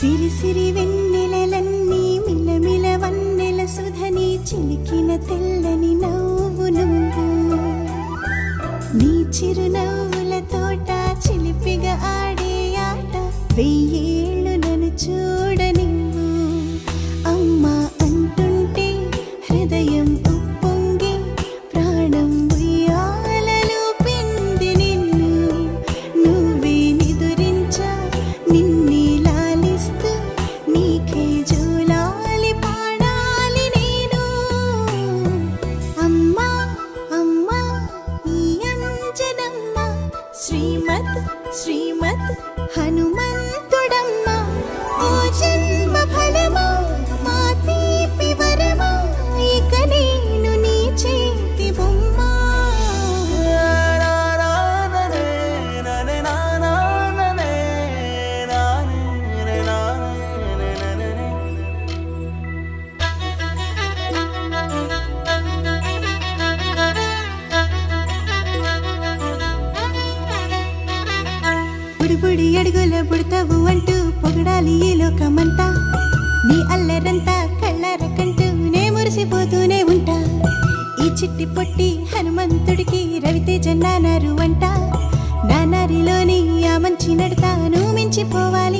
సిరి సిరి వెన్నెలలన్నీ మిలమిల వన్నెల సుధని చిలికిన తెల్లని నవ్వు నువ్వు నీ చిరునవ్వుల తోట చిలిపిగా ఆడే ఆట వెయ్యేళ్ళు నన్ను చూడనివ్వు అమ్మా అంటుంటే హృదయం ఉప్పొంగి ప్రాణం ఉయ్యాలలో పిండి నిన్ను నువ్వే నిదురించా నిన్నే లాలిస్తూ నీకే జోలాలి పాడాలి నేను అమ్మా అమ్మా ఈ అంజనమ్మ శ్రీమత్ శ్రీమత్ హనుమంతుడమ్మ ఓ జన్మ ఫలమా మా తీపి వరమా ఇక నేను నీ చేతి బొమ్మ బుడిబుడి అడుగుల బుడతావు అంటూ పొగడాలి ఈ లోకమంతా నీ అల్లరంతా కళ్ళారకంటూ నే మురిసిపోతూనే ఉంటా ఈ చిట్టి పొట్టి హనుమంతుడికి రవితేజ నానారు అంట నానారిలోని ఆ మంచి నడతాను మించిపోవాలి